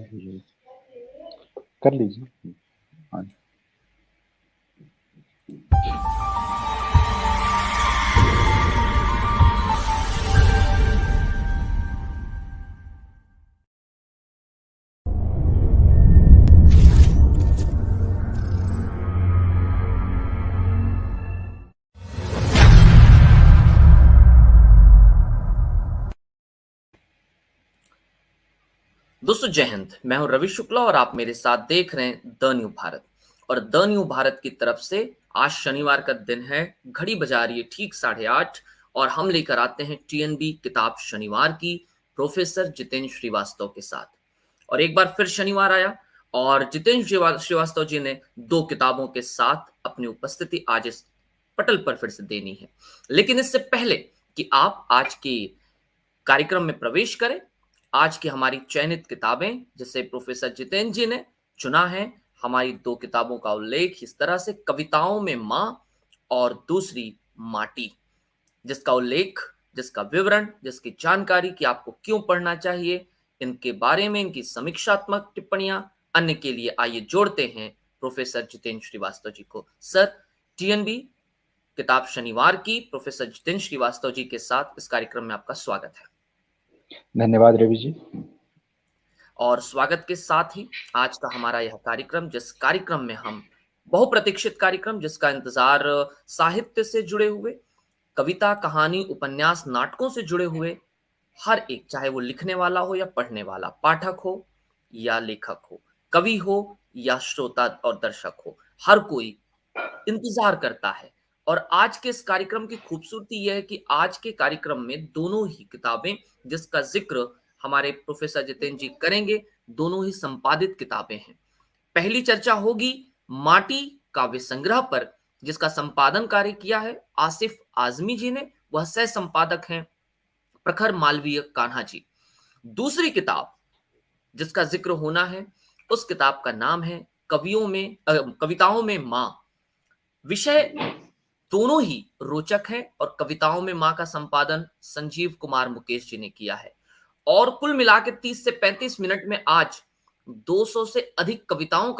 कर लीजिए। हाँ। दोस्तों जय हिंद। मैं हूं रवि शुक्ला और आप मेरे साथ देख रहे हैं द न्यू भारत। और द न्यू भारत की तरफ से आज शनिवार का दिन है, घड़ी बजा रही है ठीक 8:30 और हम लेकर आते हैं टीएनबी किताब शनिवार की प्रोफेसर जितेंद्र श्रीवास्तव के साथ। और एक बार फिर शनिवार आया और जितेंद्र श्रीवास्तव जी ने दो किताबों के साथ अपनी उपस्थिति आज इस पटल पर फिर से देनी है। लेकिन इससे पहले कि आप आज की कार्यक्रम में प्रवेश करें, आज की हमारी चयनित किताबें जिसे प्रोफेसर जितेंद्र जी ने चुना है, हमारी दो किताबों का उल्लेख इस तरह से, कविताओं में माँ और दूसरी माटी, जिसका उल्लेख, जिसका विवरण, जिसकी जानकारी कि आपको क्यों पढ़ना चाहिए, इनके बारे में इनकी समीक्षात्मक टिप्पणियां, अन्य के लिए आइए जोड़ते हैं प्रोफेसर जितेंद्र श्रीवास्तव जी को। सर, टीएनबी किताब शनिवार की प्रोफेसर जितेंद्र श्रीवास्तव जी के साथ इस कार्यक्रम में आपका स्वागत है। धन्यवाद रवि जी। और स्वागत के साथ ही आज का हमारा यह कार्यक्रम, जिस कार्यक्रम में हम बहुप्रतीक्षित कार्यक्रम, जिसका इंतजार साहित्य से जुड़े हुए, कविता, कहानी, उपन्यास, नाटकों से जुड़े हुए हर एक, चाहे वो लिखने वाला हो या पढ़ने वाला, पाठक हो या लेखक हो, कवि हो या श्रोता और दर्शक हो, हर कोई इंतजार करता है। और आज के इस कार्यक्रम की खूबसूरती यह है कि आज के कार्यक्रम में दोनों ही किताबें, जिसका जिक्र हमारे प्रोफेसर जितेंद्र जी करेंगे, दोनों ही संपादित किताबें हैं। पहली चर्चा होगी माटी काव्य संग्रह पर, जिसका संपादन कार्य किया है आसिफ आजमी जी ने, वह सह संपादक हैं प्रखर मालवीय कान्हा जी। दूसरी किताब जिसका जिक्र होना है, उस किताब का नाम है कविताओं में माँ। विषय दोनों ही रोचक है और कविताओं में मां का संपादन संजीव कुमार मुकेश जी ने किया है। और कुल मिलाकर 30 से 35 मिनट में आज 200 से अधिक कवियों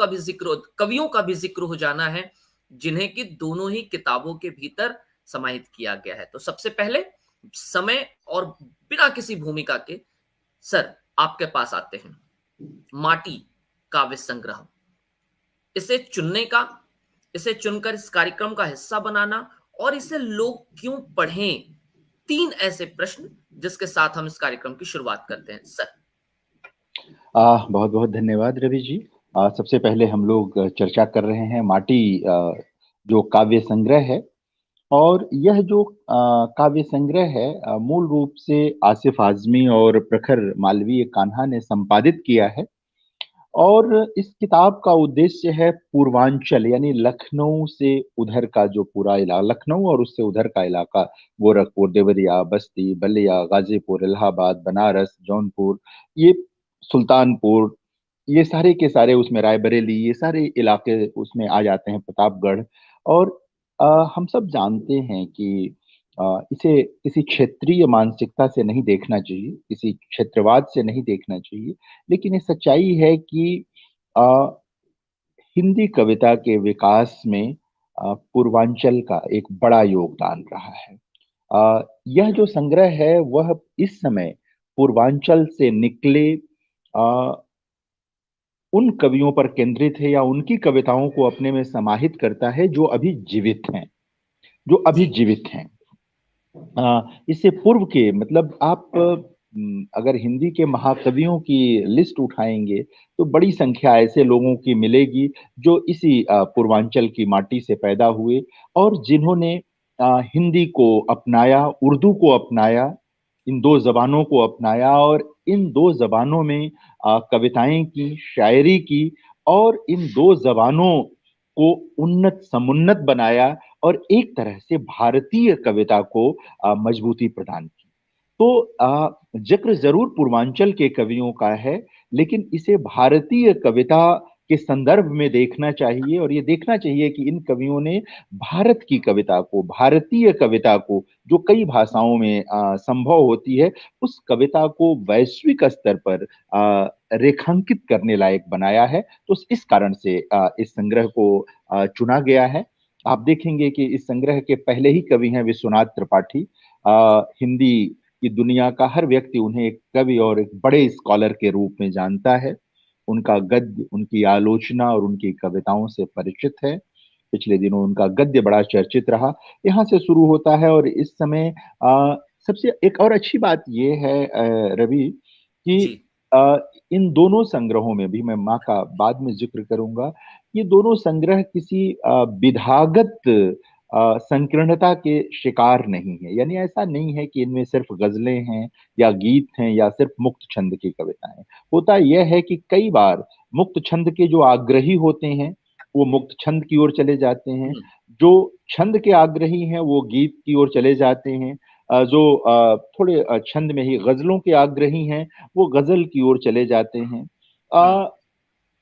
का भी जिक्र हो जाना है, जिन्हें कि दोनों ही किताबों के भीतर समाहित किया गया है। तो सबसे पहले समय और बिना किसी भूमिका के सर आपके पास आते हैं। माटी काव्य संग्रह, इसे चुनने का, इसे चुनकर इस कार्यक्रम का हिस्सा बनाना और इसे लोग क्यों पढ़ें, तीन ऐसे प्रश्न जिसके साथ हम इस कार्यक्रम की शुरुआत करते हैं सर। बहुत बहुत धन्यवाद रवि जी। सबसे पहले हम लोग चर्चा कर रहे हैं माटी, जो काव्य संग्रह है। और यह जो काव्य संग्रह है, मूल रूप से आसिफ आजमी और प्रखर मालवीय कान्हा ने संपादित किया है। और इस किताब का उद्देश्य है पूर्वांचल, यानी लखनऊ से उधर का जो पूरा इलाका, लखनऊ और उससे उधर का इलाका, गोरखपुर, देवरिया, बस्ती, बलिया, गाजीपुर, इलाहाबाद, बनारस, जौनपुर, ये सुल्तानपुर, ये सारे के सारे, उसमें रायबरेली, ये सारे इलाके उसमें आ जाते हैं, प्रतापगढ़। और हम सब जानते हैं कि इसे किसी क्षेत्रीय मानसिकता से नहीं देखना चाहिए, किसी क्षेत्रवाद से नहीं देखना चाहिए, लेकिन ये सच्चाई है कि अ, हिंदी कविता के विकास में पूर्वांचल का एक बड़ा योगदान रहा है। यह जो संग्रह है वह इस समय पूर्वांचल से निकले अ, उन कवियों पर केंद्रित है, या उनकी कविताओं को अपने में समाहित करता है जो अभी जीवित हैं, जो अभी जी जीवित हैं। इससे पूर्व के, मतलब आप अगर हिंदी के महाकवियों की लिस्ट उठाएंगे तो बड़ी संख्या ऐसे लोगों की मिलेगी जो इसी पूर्वांचल की माटी से पैदा हुए और जिन्होंने हिंदी को अपनाया, उर्दू को अपनाया, इन दो जबानों को अपनाया और इन दो जबानों में कविताएं की, शायरी की, और इन दो जबानों को उन्नत समुन्नत बनाया और एक तरह से भारतीय कविता को मजबूती प्रदान की। तो जिक्र जरूर पूर्वांचल के कवियों का है, लेकिन इसे भारतीय कविता के संदर्भ में देखना चाहिए। और ये देखना चाहिए कि इन कवियों ने भारत की कविता को, भारतीय कविता को, जो कई भाषाओं में संभव होती है, उस कविता को वैश्विक स्तर पर रेखांकित करने लायक बनाया है। तो इस कारण से इस संग्रह को चुना गया है। आप देखेंगे कि इस संग्रह के पहले ही कवि हैं विश्वनाथ त्रिपाठी। हिंदी की दुनिया का हर व्यक्ति उन्हें एक कवि और एक बड़े स्कॉलर के रूप में जानता है। उनका गद्य, उनकी आलोचना और उनकी कविताओं से परिचित है। पिछले दिनों उनका गद्य बड़ा चर्चित रहा। यहाँ से शुरू होता है और इस समय सबसे एक और अच्छी बात ये है रवि कि जी। इन दोनों संग्रहों में भी मैं माँ का बाद में जिक्र करूंगा। ये दोनों संग्रह किसी विधागत संकीर्णता के शिकार नहीं है। यानी ऐसा नहीं है कि इनमें सिर्फ गजलें हैं या गीत हैं या सिर्फ मुक्त छंद की कविताएं। होता यह है कि कई बार मुक्त छंद के जो आग्रही होते हैं वो मुक्त छंद की ओर चले जाते हैं, हम्म। जो छंद के आग्रही हैं वो गीत की ओर चले जाते हैं, जो थोड़े छंद में ही गजलों के आग्रही हैं वो गजल की ओर चले जाते हैं। हम्म।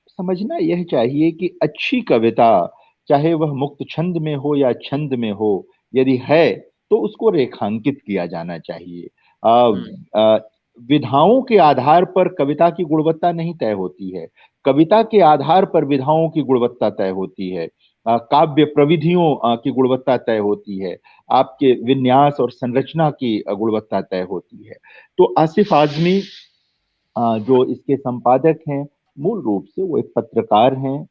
समझना यह चाहिए कि अच्छी कविता चाहे वह मुक्त छंद में हो या छंद में हो, यदि है तो उसको रेखांकित किया जाना चाहिए। अ, हम्म। अ, विधाओं के आधार पर कविता की गुणवत्ता नहीं तय होती है, कविता के आधार पर विधाओं की गुणवत्ता तय होती है। काव्य प्रविधियों की गुणवत्ता तय होती है, आपके विन्यास और संरचना की गुणवत्ता तय होती है। तो आसिफ आजमी जो इसके संपादक हैं, मूल रूप से वो एक पत्रकार हैं,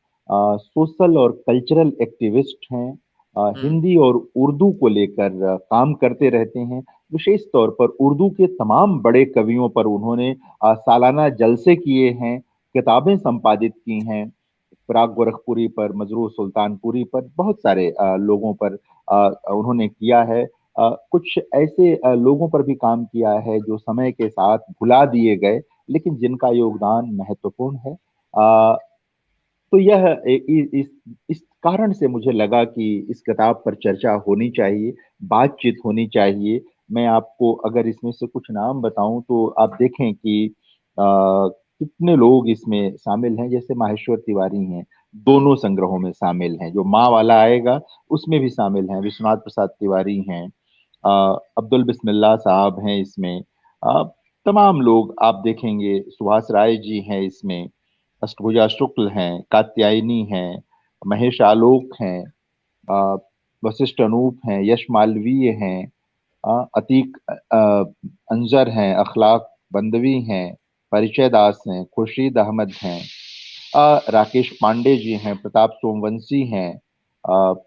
सोशल और कल्चरल एक्टिविस्ट हैं, हम्म। हिंदी और उर्दू को लेकर काम करते रहते हैं। विशेष तौर पर उर्दू के तमाम बड़े कवियों पर उन्होंने सालाना जलसे किए हैं, किताबें संपादित की हैं। पराग गोरखपुरी पर, मजरूह सुल्तानपुरी पर, बहुत सारे लोगों पर उन्होंने किया है। कुछ ऐसे लोगों पर भी काम किया है जो समय के साथ भुला दिए गए, लेकिन जिनका योगदान महत्वपूर्ण है। तो यह इस कारण से मुझे लगा कि इस किताब पर चर्चा होनी चाहिए, बातचीत होनी चाहिए। मैं आपको अगर इसमें से कुछ नाम बताऊं तो आप देखें कि कितने लोग इसमें शामिल हैं। जैसे माहेश्वर तिवारी हैं, हम्म। दोनों संग्रहों में शामिल हैं। जो माँ वाला आएगा उसमें भी शामिल हैं, विश्वनाथ प्रसाद तिवारी हैं, अब्दुल बिस्मिल्लाह साहब हैं इसमें। अ, तमाम लोग आप देखेंगे, सुभाष राय जी हैं इसमें, अष्टभुजा शुक्ल हैं, कात्यायनी हैं, महेश आलोक हैं, अ, वशिष्ठ अनूप हैं, यश मालवीय हैं, अतीक अंजर हैं, अखलाक बंदवी हैं, परिचय दास हैं, खुर्शीद अहमद हैं, राकेश पांडे जी हैं, प्रताप सोमवंशी हैं, अ,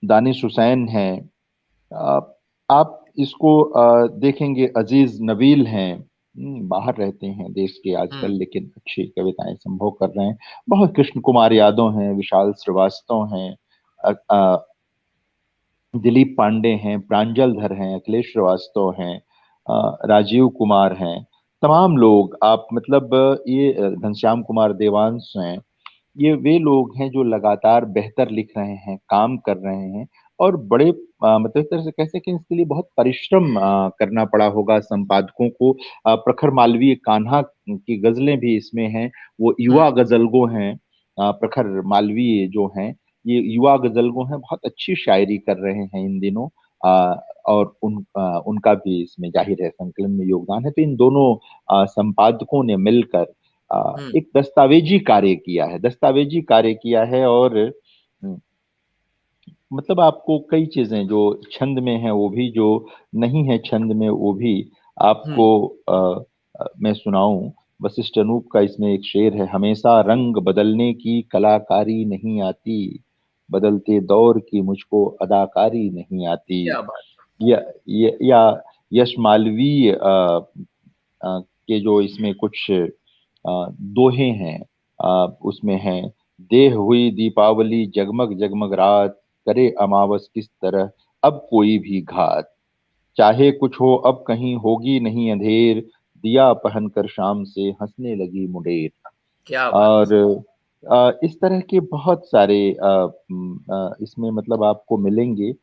दानिश हुसैन हैं। अ, आप इसको देखेंगे, अजीज नबील हैं, बाहर रहते हैं देश के आजकल हम्म। लेकिन अच्छी कविताएं संभव कर रहे हैं। बहुत कृष्ण कुमार यादव हैं, विशाल श्रीवास्तव हैं, अ, अ, दिलीप पांडे हैं, प्रांजल धर हैं, अखिलेश श्रीवास्तव हैं, राजीव कुमार हैं। तमाम लोग आप मतलब ये घनश्याम कुमार देवांश हैं। ये वे लोग हैं जो लगातार बेहतर लिख रहे हैं, काम कर रहे हैं। और बड़े मतलब एक तरह से कह सकें इसके लिए बहुत परिश्रम करना पड़ा होगा संपादकों को। प्रखर मालवीय कान्हा की गजलें भी इसमें हैं, वो युवा हम्म। गजलगो हैं। प्रखर मालवीय जो हैं ये युवा गजलगो हैं, बहुत अच्छी शायरी कर रहे हैं इन दिनों। और उनका भी इसमें जाहिर है संकलन में योगदान है। तो इन दोनों संपादकों ने मिलकर हम्म। एक दस्तावेजी कार्य किया है। और मतलब आपको कई चीजें जो छंद में है वो भी, जो नहीं है छंद में वो भी आपको हम्म। मैं सुनाऊं। वशिष्ठ अनूप का इसमें एक शेर है, हमेशा रंग बदलने की कलाकारी नहीं आती, बदलते दौर की मुझको अदाकारी नहीं आती। क्या बात। या यश मालवीय के जो इसमें कुछ दोहे हैं, उसमें हैं, देह हुई दीपावली जगमग जगमग रात, करे अमावस किस तरह अब कोई भी घात, चाहे कुछ हो अब कहीं होगी नहीं अंधेर, दिया पहन कर शाम से हंसने लगी मुडेर। क्या बात है। और इस तरह के बहुत सारे इसमें मतलब आपको मिलेंगे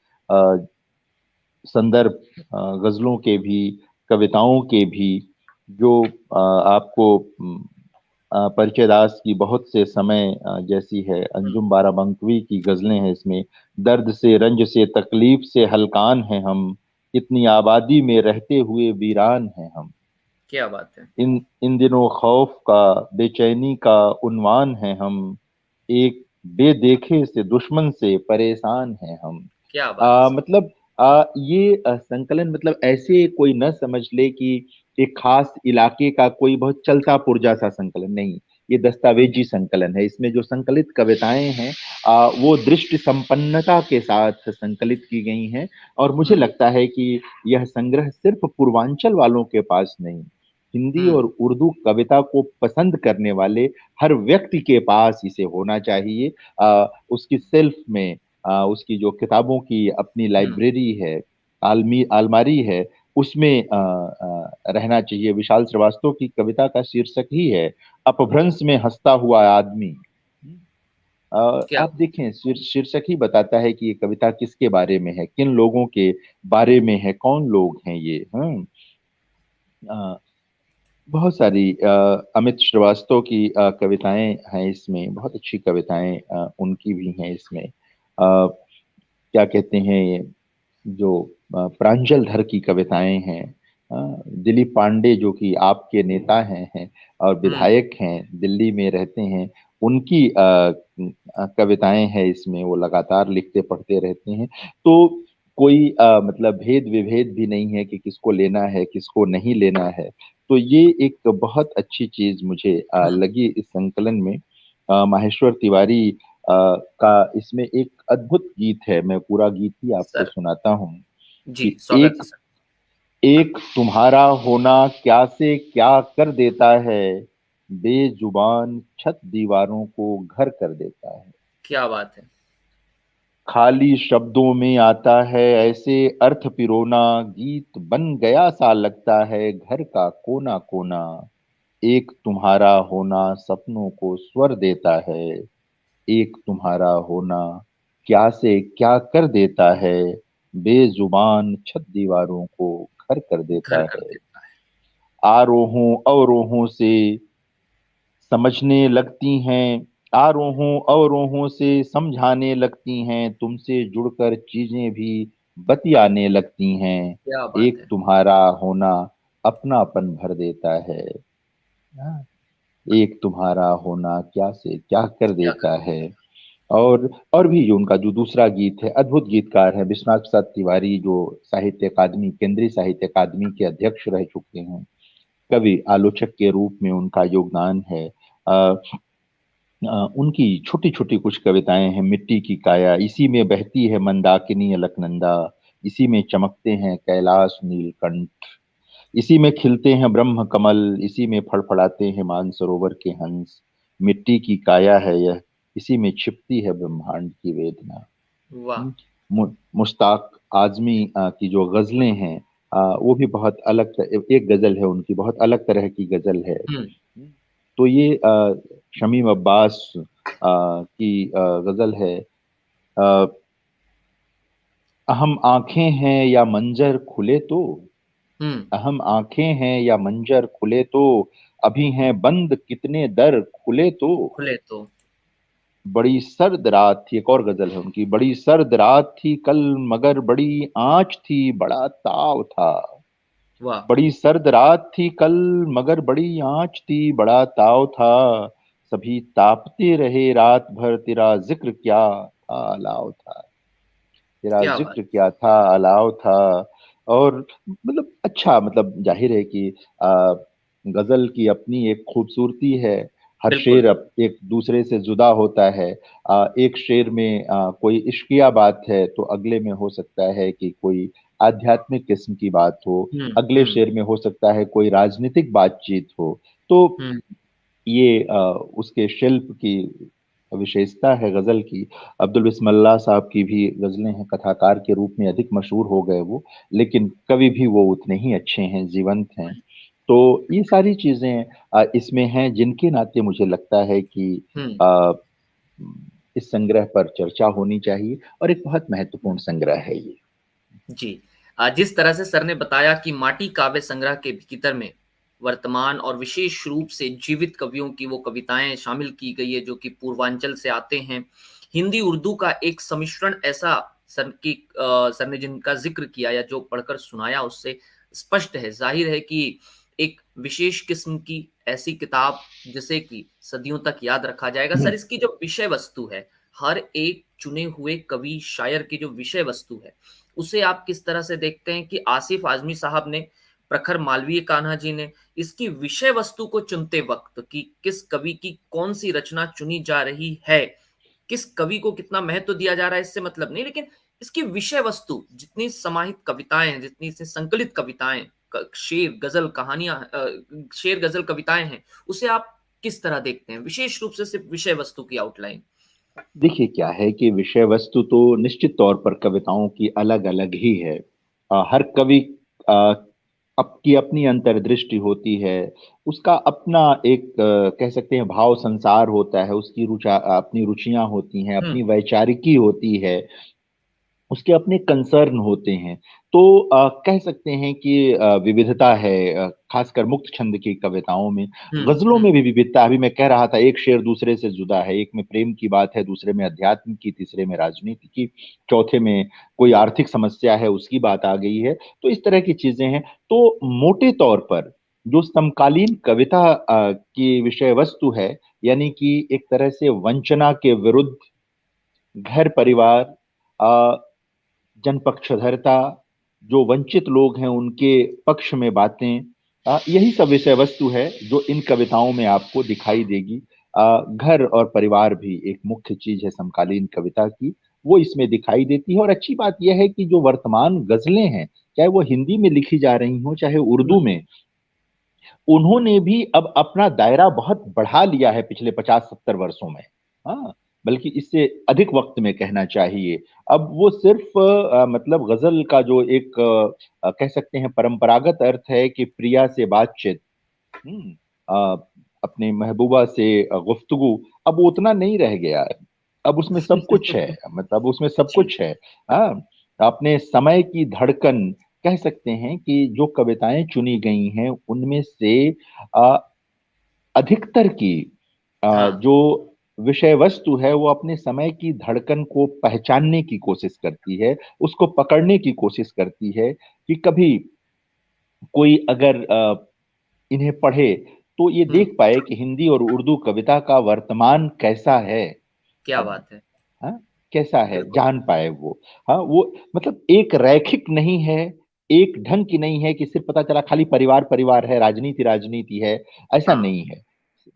संदर्भ, गजलों के भी, कविताओं के भी, जो आपको परिचय दास की बहुत से समय जैसी है, हम्म। अंजुम बाराबंकवी की गजलें हैं इसमें, दर्द से रंज से तकलीफ से हलकान हैं हम, इतनी आबादी में रहते हुए वीरान हैं हम। क्या बात है। इन दिनों खौफ का, बेचैनी का उन्वान है हम, एक बेदेखे से दुश्मन से परेशान है हम। क्या बात है। मतलब ये संकलन मतलब ऐसे कोई न समझ ले कि एक खास इलाके का कोई बहुत चलता पुर्जा सा संकलन नहीं। ये दस्तावेजी संकलन है। इसमें जो संकलित कविताएं हैं वो दृष्टि संपन्नता के साथ संकलित की गई हैं। और मुझे हम्म। लगता है कि यह संग्रह सिर्फ पूर्वांचल वालों के पास नहीं, हिंदी हम्म। और उर्दू कविता को पसंद करने वाले हर व्यक्ति के पास इसे होना चाहिए। उसकी सेल्फ में, उसकी जो किताबों की अपनी हम्म। लाइब्रेरी है, अलमारी है, उसमें रहना चाहिए। विशाल श्रीवास्तव की कविता का शीर्षक ही है अपभ्रंश में हंसता हुआ आदमी। क्या। आप देखें, शीर्षक ही बताता है कि ये कविता किसके बारे में है, किन लोगों के बारे में है, कौन लोग हैं ये। बहुत सारी अमित श्रीवास्तव की कविताएं हैं इसमें, बहुत अच्छी कविताएं उनकी भी हैं इसमें। क्या कहते हैं ये जो प्रांजल धर की कविताएं हैं, दिलीप पांडे जो कि आपके नेता हैं और हम्म। विधायक हैं, दिल्ली में रहते हैं, उनकी कविताएं हैं इसमें। वो लगातार लिखते पढ़ते रहते हैं। तो कोई मतलब भेद विभेद भी नहीं है कि किसको लेना है किसको नहीं लेना है। तो ये एक बहुत अच्छी चीज मुझे हम्म। लगी इस संकलन में। माहेश्वर तिवारी का इसमें एक अद्भुत गीत है, मैं पूरा गीत ही आपको सर। सुनाता हूँ। जी, कि स्वागत है एक सर। एक तुम्हारा होना क्या से क्या कर देता है, बेजुबान छत दीवारों को घर कर देता है। क्या बात है। खाली शब्दों में आता है ऐसे अर्थ पिरोना, गीत बन गया सा लगता है घर का कोना कोना। एक तुम्हारा होना सपनों को स्वर देता है, एक तुम्हारा होना क्या से क्या कर देता है, बेजुबान छत दीवारों को घर कर घर देता कर है। देता है। आरोहों अवरोहों से समझने लगती हैं, आरोहों अवरोहों से समझाने लगती हैं, तुमसे जुड़कर चीजें भी बतियाने लगती हैं। क्या बात एक है। तुम्हारा होना अपनापन भर देता है। हाँ, एक तुम्हारा होना क्या से क्या कर क्या कर देता है। देता और भी जो उनका जो दूसरा गीत है, अद्भुत गीतकार है विश्वनाथ प्रसाद तिवारी, जो साहित्य अकादमी, केंद्रीय साहित्य अकादमी के अध्यक्ष रह चुके हैं। कवि आलोचक के रूप में उनका योगदान है। उनकी छोटी छोटी कुछ कविताएं हैं। मिट्टी की काया, इसी में बहती है मंदाकिनी अलकनंदा, इसी में चमकते हैं कैलाश नीलकंठ, इसी में खिलते हैं ब्रह्म कमल, इसी में फड़फड़ाते हैं मानसरोवर के हंस। मिट्टी की काया है यह, इसी में छिपती है ब्रह्मांड की वेदना। है। वाह। मुश्ताक आजमी की जो गजलें हैं, वो भी बहुत अलग एक गजल है उनकी, बहुत अलग तरह की गजल है। हम्म। तो ये शमीम अब्बास की गजल है। अ, अहम आंखें हैं या मंजर खुले तो, हम्म। अहम आंखें हैं या मंजर खुले तो, अभी हैं बंद कितने दर खुले तो। खुले तो। बड़ी सर्द रात थी, एक और गजल है उनकी, बड़ी सर्द रात थी कल मगर बड़ी आंच थी बड़ा ताव था। वाह। बड़ी सर्द रात थी कल मगर बड़ी आंच थी बड़ा ताव था। सभी तापते रहे रात भर, तेरा जिक्र क्या था अलाव था, तेरा क्या बात। जिक्र क्या था अलाव था। और मतलब अच्छा, मतलब जाहिर है कि गजल की अपनी एक खूबसूरती है। हर बिल्कुल। शेर एक दूसरे से जुदा होता है। एक शेर में कोई इश्किया बात है तो अगले में हो सकता है कि कोई आध्यात्मिक किस्म की बात हो, हम्म। अगले हम्म। शेर में हो सकता है कोई राजनीतिक बातचीत हो। तो हम्म। ये उसके शिल्प की विशेषता है गजल की। अब्दुल बिस्मिल्लाह साहब की भी गजलें हैं, कथाकार के रूप में अधिक मशहूर हो गए वो, लेकिन कवि भी वो उतने ही अच्छे हैं, जीवंत हैं। तो ये सारी चीजें इसमें हैं जिनके नाते मुझे लगता है कि हम्म। अ, इस संग्रह पर चर्चा होनी चाहिए, और एक बहुत महत्वपूर्ण संग्रह है ये। जी। जिस तरह से सर ने बताया कि माटी काव्य संग्रह के भीतर में वर्तमान और विशेष रूप से जीवित कवियों की वो कविताएं शामिल की गई है जो कि पूर्वांचल से आते हैं। हिंदी उर्दू का एक सम्मिश्रण ऐसा सर ने जिनका जिक्र किया या जो पढ़कर सुनाया उससे स्पष्ट है, जाहिर है कि एक विशेष किस्म की ऐसी किताब जिसे कि सदियों तक याद रखा जाएगा। सर, इसकी जो विषय वस्तु है, हर एक चुने हुए कवि शायर की जो विषय वस्तु है, उसे आप किस तरह से देखते हैं कि आसिफ आजमी साहब ने, प्रखर मालवीय कान्हा जी ने इसकी विषय वस्तु को चुनते वक्त कि किस कवि की कौन सी रचना चुनी जा रही है, किस कवि को कितना महत्व दिया जा रहा है, इससे मतलब नहीं, लेकिन इसकी विषय वस्तु, जितनी समाहित कविताएं हैं, जितनी से संकलित कविताएं, शेर गजल कहानियां, शेर गजल कविताएं हैं, उसे आप किस तरह देखते हैं, विशेष रूप से सिर्फ विषय वस्तु की आउटलाइन? देखिए क्या है कि विषय वस्तु तो निश्चित तौर पर कविताओं की अलग अलग ही है। हर कवि अ, की अपनी अंतर्दृष्टि होती है, उसका अपना एक कह सकते हैं भाव संसार होता है, उसकी अपनी रुचियां होती हैं, हम्म। अपनी वैचारिकी होती है, उसके अपने कंसर्न होते हैं। तो कह सकते हैं कि विविधता है, खासकर मुक्त छंद की कविताओं में। गजलों हम्म। में भी विविधता है। अभी मैं कह रहा था, एक शेर दूसरे से जुदा है, एक में प्रेम की बात है, दूसरे में अध्यात्म की, तीसरे में राजनीति की, चौथे में कोई आर्थिक समस्या है उसकी बात आ गई है। तो इस तरह की चीजें हैं। तो मोटे तौर पर जो समकालीन कविता की विषय वस्तु है, यानी कि एक तरह से वंचना के विरुद्ध, घर परिवार, अ, जनपक्षधरता, जो वंचित लोग हैं उनके पक्ष में बातें, यही सब विषय वस्तु है जो इन कविताओं में आपको दिखाई देगी। घर और परिवार भी एक मुख्य चीज है समकालीन कविता की, वो इसमें दिखाई देती है। और अच्छी बात यह है कि जो वर्तमान गजलें हैं, चाहे वो हिंदी में लिखी जा रही हो चाहे उर्दू हम्म। में, उन्होंने भी अब अपना दायरा बहुत बढ़ा लिया है पिछले 50-70 वर्षों में। हाँ, बल्कि इससे अधिक वक्त में कहना चाहिए। अब वो सिर्फ मतलब गजल का जो एक कह सकते हैं परंपरागत अर्थ है कि प्रिया से बातचीत, हम्म, अपने महबूबा से गुफ्तगू, अब वो उतना नहीं रह गया है। अब उसमें सब कुछ है, मतलब उसमें सब जी। कुछ है। हाँ, अपने समय की धड़कन, कह सकते हैं कि जो कविताएं चुनी गई हैं उनमें से अ, अधिकतर की हाँ। जो विषय वस्तु है वो अपने समय की धड़कन को पहचानने की कोशिश करती है, उसको पकड़ने की कोशिश करती है कि कभी कोई अगर इन्हें पढ़े तो ये हम्म। देख पाए कि हिंदी और उर्दू कविता का वर्तमान कैसा है। क्या अब बात है। हाँ, कैसा है बिल्कुल। जान पाए वो। हाँ, वो मतलब एक रैखिक नहीं है, एक ढंग की नहीं है कि सिर्फ पता चला खाली परिवार परिवार है, राजनीति राजनीति है, ऐसा हाँ। नहीं है।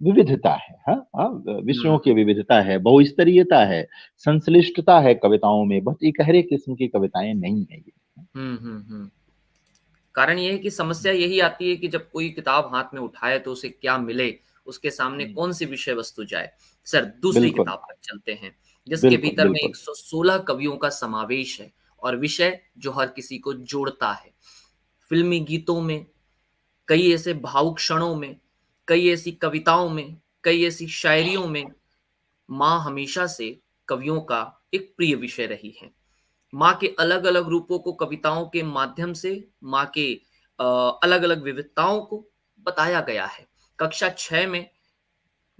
विविधता है। हाँ हाँ, विषयों की हम्म। विविधता है, बहुस्तरीयता है, संश्लिष्टता है कविताओं में, बहुत इकहरे किस्म की कविताएं नहीं है ये। हम्म। कारण ये है कि समस्या यही आती है कि जब कोई किताब हाथ में उठाए तो उसे क्या मिले, उसके सामने हम्म, कौन सी विषय वस्तु जाए। सर, दूसरी बिल्कुल किताब पर चलते हैं, जिसके बिल्कुल भीतर में बिल्कुल। 116 कवियों का समावेश है और विषय जो हर किसी को जोड़ता है। फिल्मी गीतों में, कई ऐसे भावुक क्षणों में, कई ऐसी कविताओं में, कई ऐसी शायरियों में माँ हमेशा से कवियों का एक प्रिय विषय रही है। माँ के अलग-अलग रूपों को कविताओं के माध्यम से, माँ के अलग-अलग विविधताओं को बताया गया है। कक्षा 6 में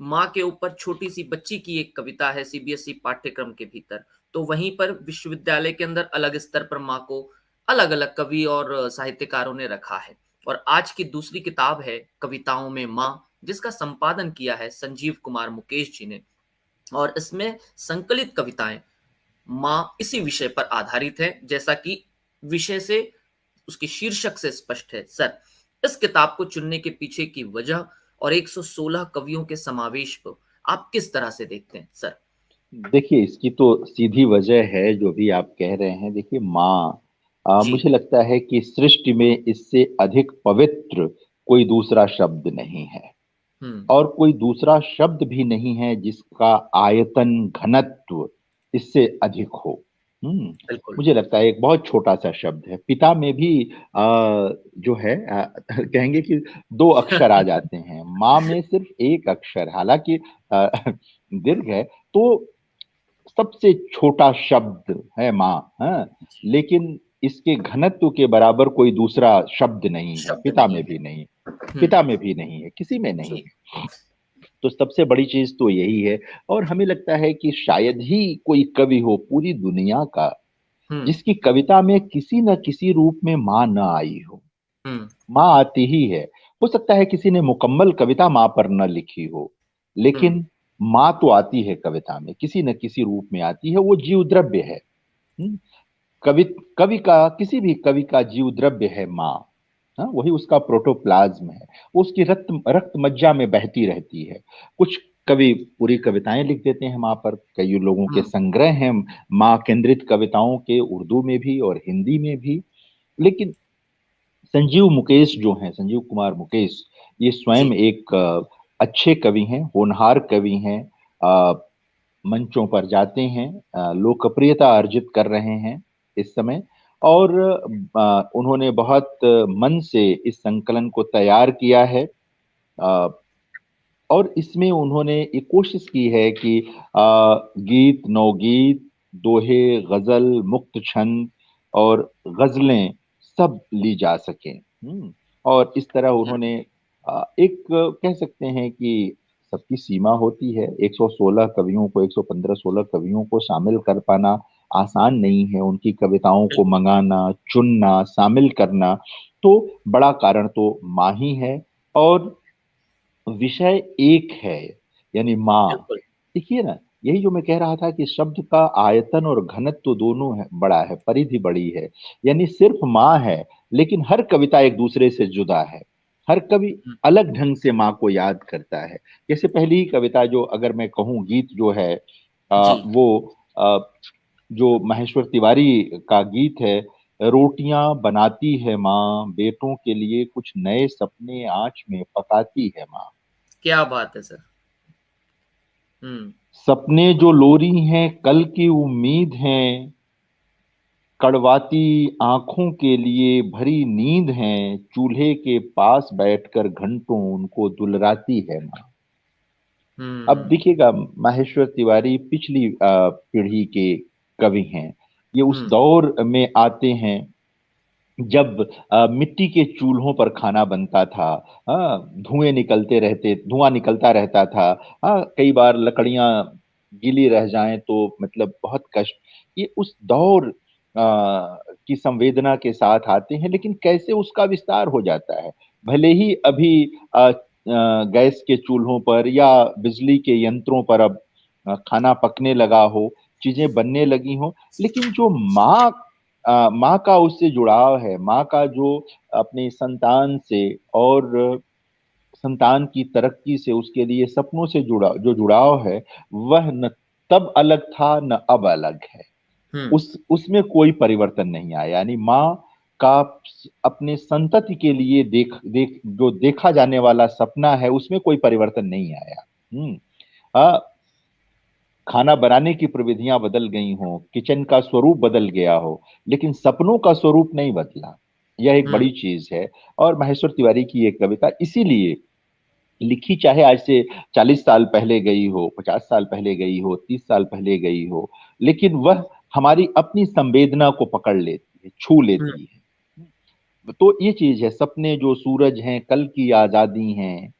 माँ के ऊपर छोटी-सी बच्ची की एक कविता है सीबीएसई पाठ्यक्रम के भीतर। तो वहीं पर विश्वविद्यालय के अंदर अलग स्तर पर माँ को अलग-अलग कवि और साहित्यकारों ने रखा है। और आज की दूसरी किताब है कविताओं में माँ, जिसका संपादन किया है संजीव कुमार मुकेश जी ने। और इसमें संकलित कविताएँ माँ इसी विषय पर आधारित है, जैसा कि विषय से, उसके शीर्षक से स्पष्ट है। सर, इस किताब को चुनने के पीछे की वजह और 116 कवियों के समावेश को आप किस तरह से देखते हैं सर? देखिए इसकी तो सीधी वजह है जो भी आप कह रहे हैं। देखिए माँ, जी। मुझे लगता है कि सृष्टि में इससे अधिक पवित्र कोई दूसरा शब्द नहीं है, हुँ। और कोई दूसरा शब्द भी नहीं है जिसका आयतन घनत्व इससे अधिक हो। हम्म, बिल्कुल। मुझे लगता है एक बहुत छोटा सा शब्द है। पिता में भी जो है कहेंगे कि दो अक्षर आ जाते हैं, माँ में सिर्फ एक अक्षर, हालांकि दीर्घ है। तो सबसे छोटा शब्द है माँ। हाँ, जी। लेकिन इसके घनत्व के बराबर कोई दूसरा शब्द नहीं है, शब्द पिता नहीं में है। भी नहीं, हुँ। पिता में भी नहीं है, किसी में नहीं जी। है। तो सबसे बड़ी चीज तो यही है। और हमें लगता है कि शायद ही कोई कवि हो पूरी दुनिया का हुँ। जिसकी कविता में किसी न किसी रूप में माँ न आई हो। हुँ। माँ आती ही है। हो सकता है किसी ने मुकम्मल कविता माँ पर न लिखी हो, लेकिन माँ तो आती है कविता में, किसी न किसी रूप में आती है, वो जीव द्रव्य है। हम्म, कवि कवि का, किसी भी कवि का जीव द्रव्य है माँ। हाँ, वही उसका प्रोटोप्लाज्म है, वो उसकी रक्त रक्त मज्जा में बहती रहती है। कुछ कवि पूरी कविताएं लिख देते हैं माँ पर, कई लोगों के संग्रह हैं माँ केंद्रित कविताओं के, उर्दू में भी और हिंदी में भी। लेकिन संजीव मुकेश जो हैं, संजीव कुमार मुकेश, ये स्वयं जी। एक अच्छे कवि हैं, होनहार कवि हैं। अ, मंचों पर जाते हैं, लोकप्रियता अर्जित कर रहे हैं इस समय। और उन्होंने बहुत मन से इस संकलन को तैयार किया है। अ, और इसमें उन्होंने एक कोशिश की है कि गीत, नवगीत, दोहे, गजल, मुक्त छंद और गजलें सब ली जा सकें। और इस तरह उन्होंने एक कह सकते हैं कि सबकी सीमा होती है, 116 कवियों को, 115-16 कवियों को शामिल कर पाना आसान नहीं है, उनकी कविताओं को बिल्कुल। मंगाना, चुनना, शामिल करना। तो बड़ा कारण तो माँ ही है, और विषय एक है, यानी माँ। बिल्कुल। देखिए ना, यही जो मैं कह रहा था कि शब्द का आयतन और घनत्व तो दोनों है, बड़ा है, परिधि बड़ी है। यानी सिर्फ माँ है, लेकिन हर कविता एक दूसरे से जुदा है। हर कवि अलग ढंग से माँ को याद करता है। जैसे पहली ही कविता जो अगर मैं कहूँ, गीत जो है, जी। वो जो महेश्वर तिवारी का गीत है, रोटियां बनाती है माँ, बेटों के लिए कुछ नए सपने आंच में पकाती है माँ। क्या बात है सर। हम्म। सपने जो लोरी हैं कल की उम्मीद हैं, कड़वाती आंखों के लिए भरी नींद है, चूल्हे के पास बैठकर घंटों उनको दुलराती है माँ। अब हम्म। देखिएगा, माहेश्वर तिवारी पिछली पीढ़ी के कवि हैं। ये उस हम्म। दौर में आते हैं जब मिट्टी के चूल्हों पर खाना बनता था। धुआं निकलता रहता था। कई बार लकड़ियां गीली रह जाएं तो मतलब बहुत कष्ट। ये उस दौर की संवेदना के साथ आते हैं, लेकिन कैसे उसका विस्तार हो जाता है। भले ही अभी गैस के चूल्हों पर या बिजली के यंत्रों पर अब खाना पकने लगा हो, चीजें बनने लगी हो, लेकिन जो माँ का उससे जुड़ाव है, माँ का जो अपने संतान से और संतान की तरक्की से, उसके लिए सपनों से जुड़ाव है, वह न तब अलग था न अब अलग है। हम्म। उसमें कोई परिवर्तन नहीं आया। यानी माँ का अपने संतति के लिए जो देखा जाने वाला सपना है, उसमें कोई परिवर्तन नहीं आया। खाना बनाने की प्रविधियां बदल गई हों, किचन का स्वरूप बदल गया हो, लेकिन सपनों का स्वरूप नहीं बदला। यह एक हम्म। बड़ी चीज है। और महेश्वर तिवारी की एक कविता इसीलिए लिखी, चाहे आज से 40 साल पहले गई हो, 50 साल पहले गई हो, 30 साल पहले गई हो, लेकिन वह हमारी अपनी संवेदना को पकड़ लेती है, छू हम्म। लेती है। तो ये चीज है, सपने जो सूरज हैं कल की आजादी हैं,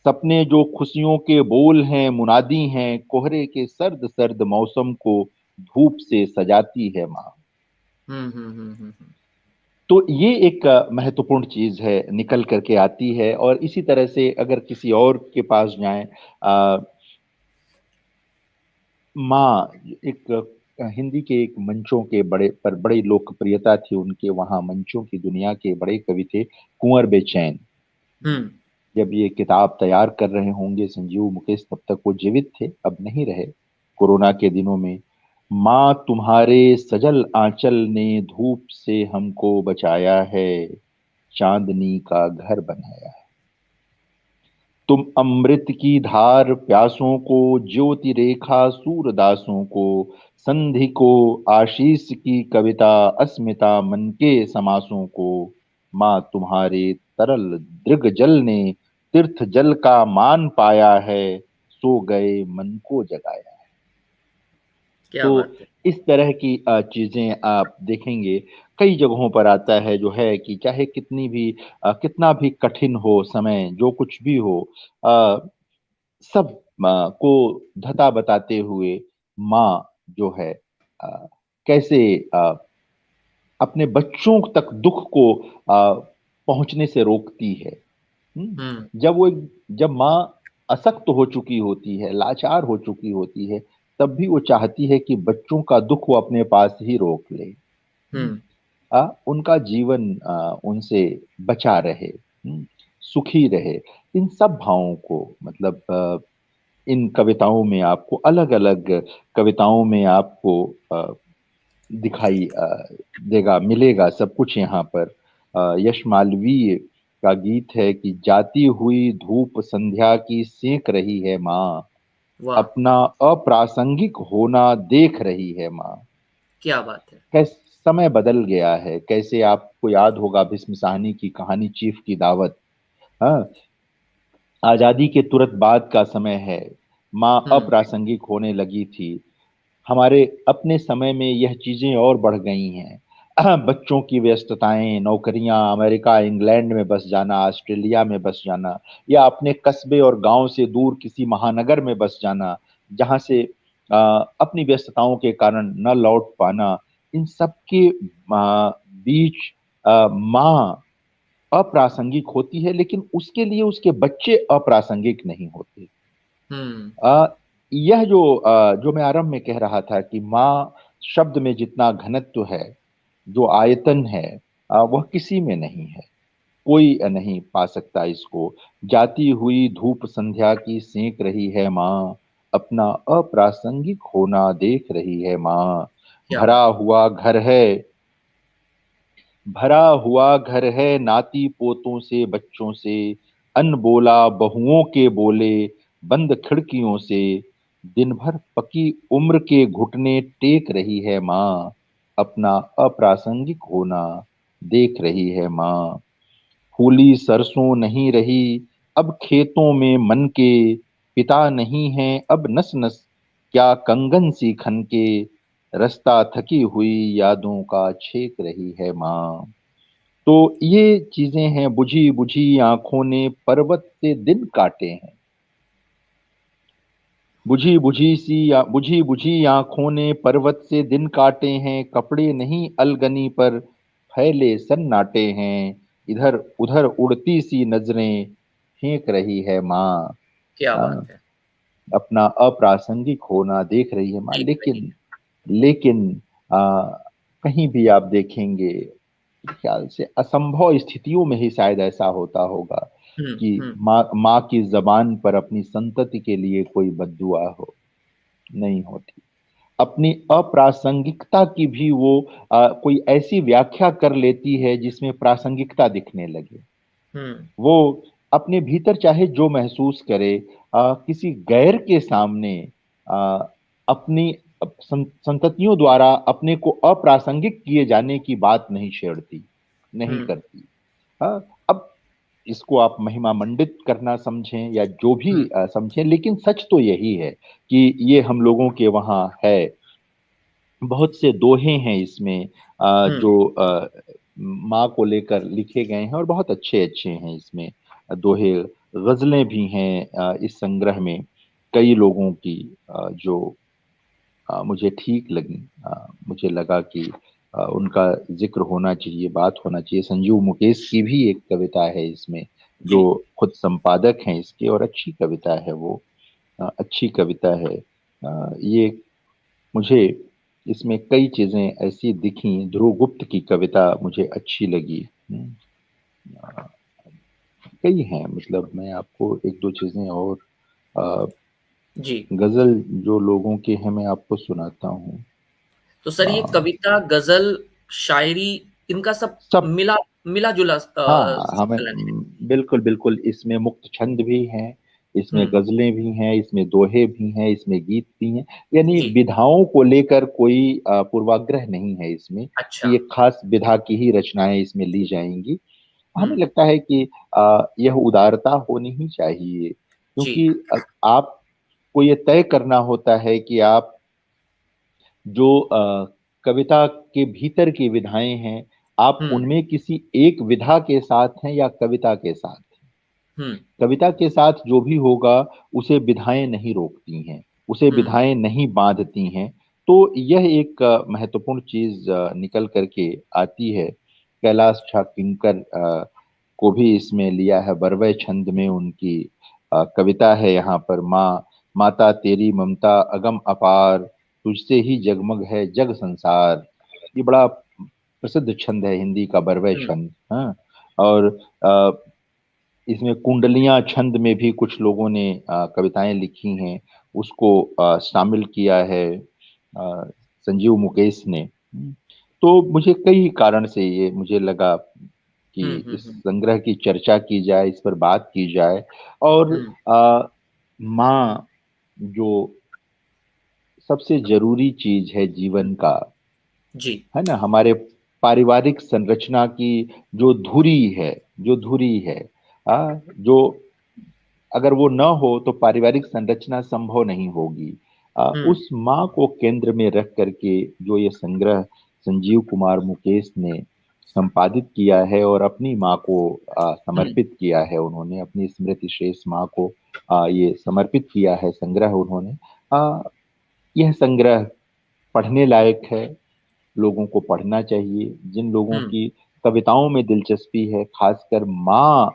सपने जो खुशियों के बोल हैं मुनादी हैं, कोहरे के सर्द सर्द मौसम को धूप से सजाती है माँ। हम्म। हम्म। हम्म। हम्म। तो ये एक महत्वपूर्ण चीज है, निकल करके आती है। और इसी तरह से अगर किसी और के पास जाएं, माँ एक हिंदी के एक मंचों के बड़ी लोकप्रियता थी उनके, वहां मंचों की दुनिया के बड़े कवि थे कुंवर बेचैन। हम्म। जब ये किताब तैयार कर रहे होंगे संजीव मुकेश, तब तक वो जीवित थे, अब नहीं रहे, कोरोना के दिनों में। माँ तुम्हारे सजल आंचल ने धूप से हमको बचाया है, चांदनी का घर बनाया है। तुम अमृत की धार प्यासों को, ज्योति रेखा सूरदासों को, संधि को आशीष की कविता, अस्मिता मन के समासों को। माँ तुम्हारे तरल दृग जल ने तीर्थ जल का मान पाया है, सो गए मन को जगाया। क्या तो बात है। इस तरह की चीजें आप देखेंगे, कई जगहों पर आता है, जो है कि चाहे कितना भी कठिन हो समय, जो कुछ भी हो, अ, सब को धता बताते हुए माँ जो है कैसे अपने बच्चों तक दुख को पहुंचने से रोकती है। जब माँ असक्त हो चुकी होती है, लाचार हो चुकी होती है, तब भी वो चाहती है कि बच्चों का दुख वो अपने पास ही रोक ले। उनका जीवन उनसे बचा रहे, सुखी रहे। इन सब भावों को मतलब इन कविताओं में आपको अलग-अलग कविताओं में आपको दिखाई देगा, मिलेगा सब कुछ यहाँ पर। यश मालवीय का गीत है कि जाती हुई धूप संध्या की सेक रही है माँ, वाह, अपना अप्रासंगिक होना देख रही है माँ। क्या बात है। कैसे समय बदल गया है, कैसे आपको याद होगा भीष्म साहनी की कहानी चीफ की दावत। हाँ, आजादी के तुरंत बाद का समय है, माँ हम्म अप्रासंगिक होने लगी थी। हमारे अपने समय में यह चीजें और बढ़ गई हैं। बच्चों की व्यस्तताएं, नौकरियां, अमेरिका इंग्लैंड में बस जाना, ऑस्ट्रेलिया में बस जाना, या अपने कस्बे और गांव से दूर किसी महानगर में बस जाना, जहां से अपनी व्यस्तताओं के कारण न लौट पाना। इन सब के बीच माँ अप्रासंगिक होती है, लेकिन उसके लिए उसके बच्चे अप्रासंगिक नहीं होते। हम्म आ, यह जो मैं आरंभ में कह रहा था कि माँ शब्द में जितना घनत्व है, जो आयतन है, वह किसी में नहीं है। कोई नहीं पा सकता इसको। जाती हुई धूप संध्या की सेक रही है माँ, अपना अप्रासंगिक होना देख रही है माँ। क्या भरा बात हुआ घर है, भरा हुआ घर है नाती पोतों से बच्चों से, अनबोला बहुओं के बोले, बंद खिड़कियों से, दिन भर पकी उम्र के घुटने टेक रही है माँ, अपना अप्रासंगिक होना देख रही है माँ। फूली सरसों नहीं रही अब खेतों में मन के, पिता नहीं है अब नस नस क्या कंगन सी खन के, रास्ता थकी हुई यादों का छेक रही है माँ। तो ये चीजें हैं, बुझी बुझी आंखों ने पर्वत से दिन काटे हैं। बुझी बुझी आंखों ने पर्वत से दिन काटे हैं, कपड़े नहीं अलगनी पर फैले सन्नाटे हैं, इधर उधर उड़ती सी नजरें फेंक रही है माँ। क्या हाँ, बात है। अपना अप्रासंगिक होना देख रही है माँ। देख रही लेकिन लेकिन कहीं भी आप देखेंगे, ख्याल से असंभव स्थितियों में ही शायद ऐसा होता होगा कि हम्म माँ की जबान पर अपनी संतति के लिए कोई बद्दुआ हो, नहीं होती। अपनी अप्रासंगिकता की भी वो कोई ऐसी व्याख्या कर लेती है जिसमें प्रासंगिकता दिखने लगे। हम्म वो अपने भीतर चाहे जो महसूस करे, किसी गैर के सामने आ, अपनी संततियों द्वारा अपने को अप्रासंगिक किए जाने की बात नहीं छेड़ती, नहीं हम्म करती। हाँ, अब इसको आप महिमा मंडित करना समझें या जो भी हम्म समझें, लेकिन सच तो यही है कि ये हम लोगों के वहाँ है। बहुत से दोहे हैं इसमें हम्म जो माँ को लेकर लिखे गए हैं और बहुत अच्छे अच्छे हैं इसमें दोहे। गजलें भी हैं इस संग्रह में, कई लोगों की जो मुझे ठीक लगी। मुझे लगा कि उनका जिक्र होना चाहिए, बात होना चाहिए। संजीव मुकेश की भी एक कविता है इसमें, जो जी। खुद संपादक हैं इसके, और अच्छी कविता है वो। अच्छी कविता है। ये मुझे इसमें कई चीजें ऐसी दिखी। ध्रुव गुप्त की कविता मुझे अच्छी लगी। अ, कई हैं, मतलब मैं आपको एक दो चीजें और अ, जी। गजल जो लोगों के हैं मैं आपको सुनाता हूँ। तो सर, ये अ, कविता, गजल, शायरी, इनका सब सब, मिला मिला जुला हाँ हमें संकलन है। बिल्कुल बिल्कुल, इसमें मुक्त छंद भी हैं, इसमें हम्म गजलें भी हैं, इसमें दोहे भी हैं, इसमें गीत भी हैं। यानी जी। विधाओं को लेकर कोई पूर्वाग्रह नहीं है इसमें अच्छा। कि एक खास विधा की ही रचनाएं इसमें ली जाएंगी। हमें हम्म लगता है कि यह उदारता होनी ही चाहिए, जी। क्योंकि आपको ये तय करना होता है कि आप जो कविता के भीतर की विधाएं हैं, आप हम्म उनमें किसी एक विधा के साथ हैं या कविता के साथ हैं। हम्म कविता के साथ जो भी होगा उसे विधाएं नहीं रोकती हैं, उसे हम्म विधाएं नहीं बांधती हैं। तो यह एक महत्वपूर्ण चीज निकल करके आती है। कैलाश छा किंकर को भी इसमें लिया है। बरवै छंद में उनकी कविता है यहाँ पर। माँ माता तेरी ममता अगम अपार, तुझसे ही जगमग है जग संसार। ये बड़ा प्रसिद्ध छंद है हिंदी का, बरवै हम्म। छंद। हाँ। और अ, इसमें कुंडलियां छंद में भी कुछ लोगों ने कविताएं लिखी हैं, उसको शामिल किया है संजीव मुकेश ने। तो मुझे कई कारण से ये मुझे लगा कि इस हम्म। संग्रह की चर्चा की जाए, इस पर बात की जाए। और हम्म। माँ जो सबसे जरूरी चीज है जीवन का, जी। है ना, हमारे पारिवारिक संरचना की जो धुरी है, जो धुरी है, जो अगर वो न हो तो पारिवारिक संरचना संभव नहीं होगी। हम्म। उस माँ को केंद्र में रख करके जो ये संग्रह संजीव कुमार मुकेश ने संपादित किया है और अपनी माँ को हम्म। समर्पित किया है, उन्होंने अपनी स्मृति शेष माँ को ये समर्पित किया है संग्रह उन्होंने। यह संग्रह पढ़ने लायक है, लोगों को पढ़ना चाहिए। जिन लोगों हम्म। की कविताओं में दिलचस्पी है, खासकर माँ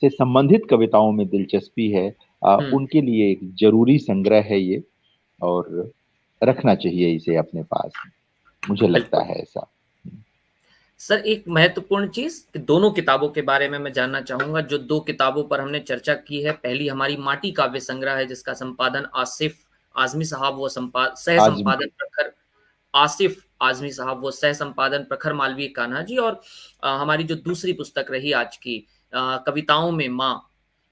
से संबंधित कविताओं में दिलचस्पी है, हम्म। उनके लिए एक जरूरी संग्रह है ये, और रखना चाहिए इसे अपने पास। मुझे लगता बिल्कुल है ऐसा। सर, एक महत्वपूर्ण चीज कि दोनों किताबों के बारे में मैं जानना चाहूंगा। जो दो किताबों पर हमने चर्चा की है, पहली हमारी माटी काव्य संग्रह है, जिसका संपादन आसिफ आजमी साहब, वो सह आज संपादन प्रखर आसिफ आजमी साहब, वो सह संपादन प्रखर मालवीय कान्हा जी। और हमारी जो दूसरी पुस्तक रही आज की, कविताओं में माँ,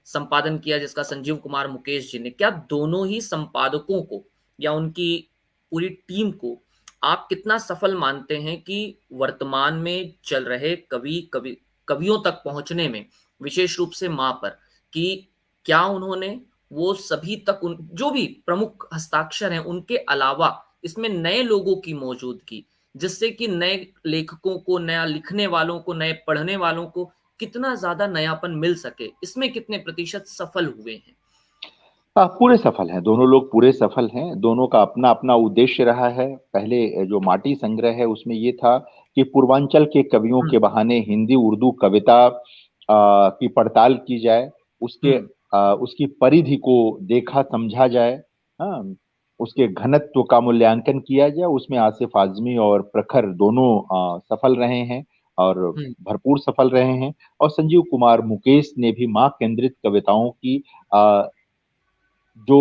संपादन किया जिसका संजीव कुमार मुकेश जी ने। क्या दोनों ही संपादकों को या उनकी पूरी टीम को आप कितना सफल मानते हैं कि वर्तमान में चल रहे कवियों तक पहुंचने में, विशेष रूप से माँ पर, कि क्या उन्होंने वो सभी तक जो भी प्रमुख हस्ताक्षर हैं उनके अलावा इसमें नए लोगों की मौजूदगी, जिससे कि नए लेखकों को, नया लिखने वालों को, नए पढ़ने वालों को कितना ज्यादा नयापन मिल सके, इसमें कितने प्रतिशत सफल हुए हैं? पूरे सफल हैं, दोनों लोग पूरे सफल हैं। दोनों का अपना अपना उद्देश्य रहा है। पहले जो माटी संग्रह है उसमें ये था कि पूर्वांचल के कवियों के हम्म। बहाने हिंदी उर्दू कविता की पड़ताल की जाए, उसके हम्म। उसकी परिधि को देखा समझा जाए। हाँ, उसके घनत्व का मूल्यांकन किया जाए। उसमें आसिफ आजमी और प्रखर दोनों सफल रहे हैं, और हम्म। भरपूर सफल रहे हैं। और संजीव कुमार मुकेश ने भी माँ केंद्रित कविताओं की जो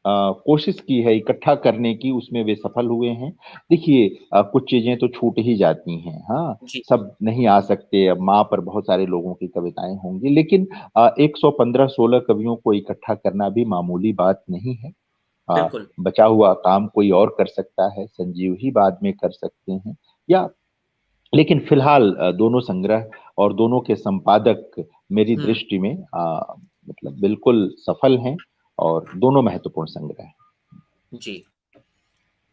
कोशिश की है इकट्ठा करने की, उसमें वे सफल हुए हैं। देखिए, कुछ चीजें तो छूट ही जाती हैं। हाँ, जी। सब नहीं आ सकते। अब माँ पर बहुत सारे लोगों की कविताएं होंगी, लेकिन 115-16 कवियों को इकट्ठा करना भी मामूली बात नहीं है। बिल्कुल। बचा हुआ काम कोई और कर सकता है, संजीव ही बाद में कर सकते हैं, या लेकिन फिलहाल दोनों संग्रह और दोनों के संपादक मेरी हम्म। दृष्टि में मतलब बिल्कुल सफल हैं, और दोनों महत्वपूर्ण संग्रह हैं। जी।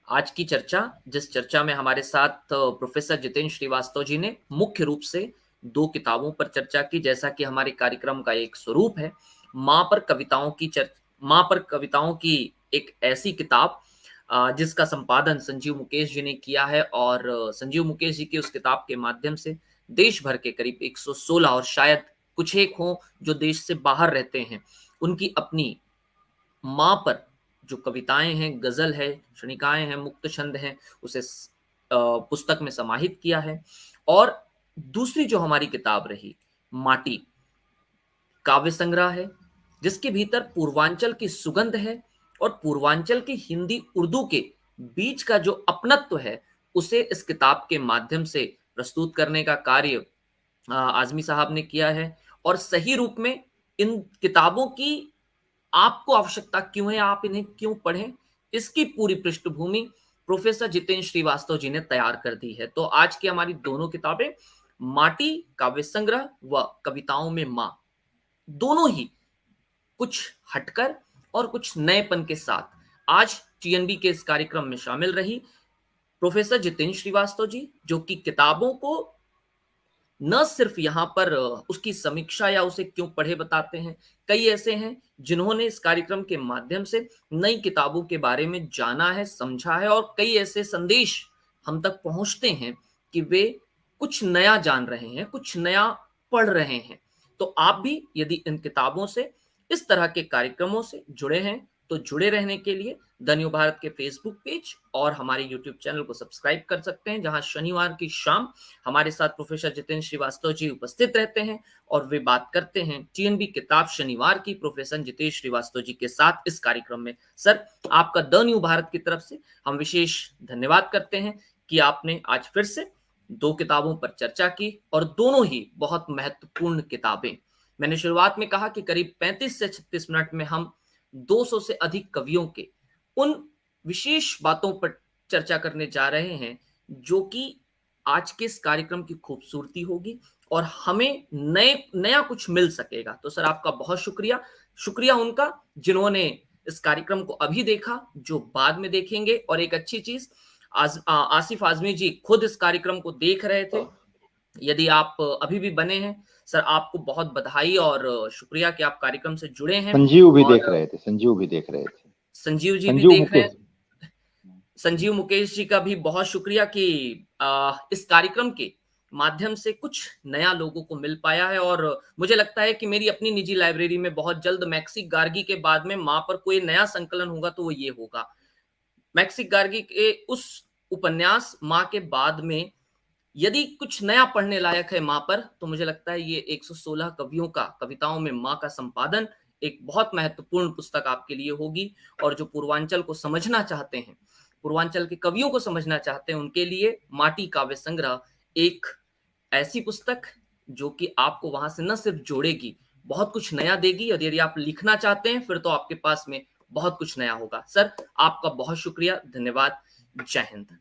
आज की चर्चा, जिस चर्चा में हमारे साथ प्रोफेसर जितेंद्र श्रीवास्तव जी ने मुख्य रूप से दो किताबों पर चर्चा की, जैसा कि हमारे कार्यक्रम का एक स्वरूप है, माँ पर कविताओं की माँ पर कविताओं की एक ऐसी किताब जिसका संपादन संजीव मुकेश जी ने किया है। और संजीव मुकेश जी की उस किताब के माध्यम से देश भर के करीब 116, और शायद कुछ एक हों जो देश से बाहर रहते हैं, उनकी अपनी माँ पर जो कविताएं हैं, गजल है, क्षणिकाएं हैं, मुक्त छंद हैं, उसे पुस्तक में समाहित किया है। और दूसरी जो हमारी किताब रही, माटी काव्य संग्रह है, जिसके भीतर पूर्वांचल की सुगंध है, और पूर्वांचल की हिंदी उर्दू के बीच का जो अपनत्व है, उसे इस किताब के माध्यम से प्रस्तुत करने का कार्य आजमी साहब ने किया है। और सही रूप में इन किताबों की आपको आवश्यकता क्यों है, आप इन्हें क्यों पढ़ें, इसकी पूरी पृष्ठभूमि प्रोफेसर जितेंद्र श्रीवास्तव जी ने तैयार कर दी है। तो आज की हमारी दोनों किताबें, माटी काव्य संग्रह व कविताओं में माँ, दोनों ही कुछ हटकर और कुछ नएपन के साथ आज टीएनबी के इस कार्यक्रम में शामिल रही। प्रोफेसर जितेंद्र श्रीवास्तव जी, जो कि किताबों को न सिर्फ यहाँ पर उसकी समीक्षा या उसे क्यों पढ़े बताते हैं, कई ऐसे हैं जिन्होंने इस कार्यक्रम के माध्यम से नई किताबों के बारे में जाना है, समझा है, और कई ऐसे संदेश हम तक पहुंचते हैं कि वे कुछ नया जान रहे हैं, कुछ नया पढ़ रहे हैं। तो आप भी यदि इन किताबों से, इस तरह के कार्यक्रमों से जुड़े हैं, तो जुड़े रहने के लिए द न्यू भारत के फेसबुक पेज और हमारे यूट्यूब चैनल को सब्सक्राइब कर सकते हैं, जहां शनिवार की शाम हमारे साथ प्रोफेसर जितेंद्र श्रीवास्तव जी उपस्थित रहते हैं और वे बात करते हैं टीएनबी किताब शनिवार की प्रोफेसर जितेंद्र श्रीवास्तव जी के साथ इस कार्यक्रम में। सर, आपका द न्यू भारत की तरफ से हम विशेष धन्यवाद करते हैं कि आपने आज फिर से 2 किताबों पर चर्चा की और दोनों ही बहुत महत्वपूर्ण किताबें। मैंने शुरुआत में कहा कि करीब 35 से 36 मिनट में हम 200 से अधिक कवियों के उन विशेष बातों पर चर्चा करने जा रहे हैं जो कि आज के इस कार्यक्रम की खूबसूरती होगी और हमें नया कुछ मिल सकेगा। तो सर, आपका बहुत शुक्रिया। शुक्रिया उनका जिन्होंने इस कार्यक्रम को अभी देखा, जो बाद में देखेंगे। और एक अच्छी चीज, आसिफ आजमी जी खुद इस कार्यक्रम को देख रहे थे। यदि आप अभी भी बने हैं, सर आपको बहुत बधाई और शुक्रिया कि आप कार्यक्रम से जुड़े हैं। संजीव भी देख और रहे थे, संजीव भी देख रहे थे, संजीव जी भी संजीव देख रहे मुकेश। हैं। संजीव मुकेश जी का भी बहुत शुक्रिया कि इस कार्यक्रम के माध्यम से कुछ नया लोगों को मिल पाया है। और मुझे लगता है कि मेरी अपनी निजी लाइब्रेरी में बहुत जल्द मैक्सिक गार्गी के बाद में माँ पर कोई नया संकलन होगा तो वो ये होगा। मैक्सिक गार्गी के उस उपन्यास माँ के बाद में यदि कुछ नया पढ़ने लायक है माँ पर, तो मुझे लगता है ये 116 कवियों का कविताओं में माँ का संपादन एक बहुत महत्वपूर्ण पुस्तक आपके लिए होगी। और जो पूर्वांचल को समझना चाहते हैं, पूर्वांचल के कवियों को समझना चाहते हैं, उनके लिए माटी काव्य संग्रह एक ऐसी पुस्तक जो कि आपको वहां से न सिर्फ जोड़ेगी, बहुत कुछ नया देगी। और यदि आप लिखना चाहते हैं, फिर तो आपके पास में बहुत कुछ नया होगा। सर, आपका बहुत शुक्रिया, धन्यवाद। जय हिंद।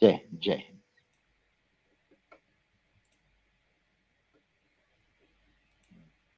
जय जय।